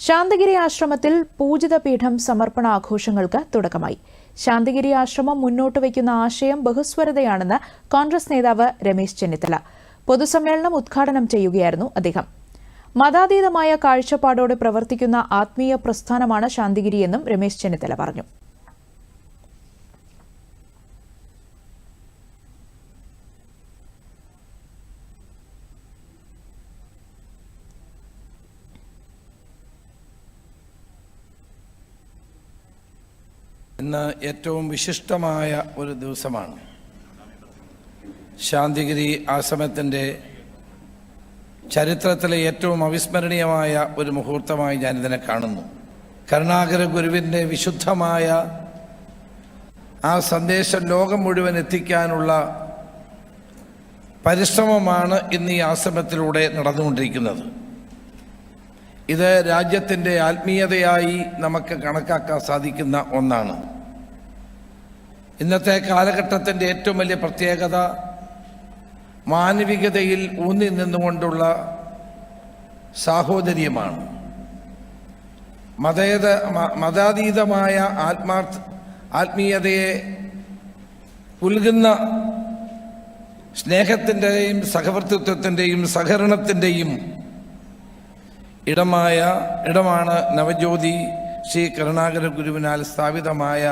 ശാന്തിഗിരി ആശ്രമത്തിൽ പൂജിത പീഠം സമർപ്പണ ആഘോഷങ്ങൾക്ക് തുടക്കമായി. ശാന്തിഗിരി ആശ്രമം മുന്നോട്ട് വയ്ക്കുന്ന ആശയം ബഹുസ്വരതയാണെന്ന് കോൺഗ്രസ് നേതാവ് രമേശ് ചെന്നിത്തല പൊതുസമ്മേളനം ഉദ്ഘാടനം ചെയ്യുകയായിരുന്നു അദ്ദേഹം. മതാതീതമായ കാഴ്ചപ്പാടോടെ പ്രവർത്തിക്കുന്ന ആത്മീയ പ്രസ്ഥാനമാണ് ശാന്തിഗിരിയെന്നും രമേശ് ചെന്നിത്തല പറഞ്ഞു. ഇന്ന് ഏറ്റവും വിശിഷ്ടമായ ഒരു ദിവസമാണ്. ശാന്തിഗിരി ആശ്രമത്തിൻ്റെ ചരിത്രത്തിലെ ഏറ്റവും അവിസ്മരണീയമായ ഒരു മുഹൂർത്തമായി ഞാനിതിനെ കാണുന്നു. കരുണാകര ഗുരുവിൻ്റെ വിശുദ്ധമായ ആ സന്ദേശം ലോകം മുഴുവൻ എത്തിക്കാനുള്ള പരിശ്രമമാണ് ഇന്ന് ഈ ആശ്രമത്തിലൂടെ നടന്നുകൊണ്ടിരിക്കുന്നത്. ഇത് രാജ്യത്തിൻ്റെ ആത്മീയതയായി നമുക്ക് കണക്കാക്കാൻ സാധിക്കുന്ന ഒന്നാണ്. ഇന്നത്തെ കാലഘട്ടത്തിൻ്റെ ഏറ്റവും വലിയ പ്രത്യേകത മാനവികതയിൽ ഊന്നി നിന്നുകൊണ്ടുള്ള സാഹോദര്യമാണ്. മതാതീതമായ ആത്മീയതയെ പുൽകുന്ന സ്നേഹത്തിൻ്റെയും സഹവർത്തിത്വത്തിൻ്റെയും സഹകരണത്തിൻ്റെയും ഇടമാണ് നവജ്യോതി ശ്രീ കരുണാകര ഗുരുവിനാൽ സ്ഥാപിതമായ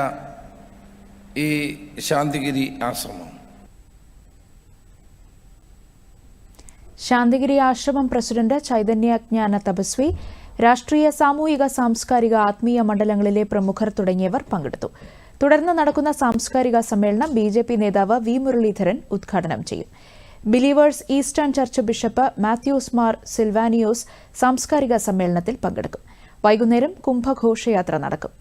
ഈ ശാന്തിഗിരി ആശ്രമം. ശാന്തിഗിരി ആശ്രമം പ്രസിഡന്റ് ചൈതന്യജ്ഞാന തപസ്വി, രാഷ്ട്രീയ, സാമൂഹിക, സാംസ്കാരിക, ആത്മീയ മണ്ഡലങ്ങളിലെ പ്രമുഖർ തുടങ്ങിയവർ പങ്കെടുത്തു. തുടർന്ന് നടക്കുന്ന സാംസ്കാരിക സമ്മേളനം ബിജെപി നേതാവ് വി മുരളീധരൻ ഉദ്ഘാടനം ചെയ്യും. Believers eastern church bishop Mathews Mar Silvanios സാംസ്കാരിക സമ്മേളനത്തിൽ പങ്കെടുക്കും. വൈകുന്നേരം കുംഭഘോഷയാത്ര നടക്കും.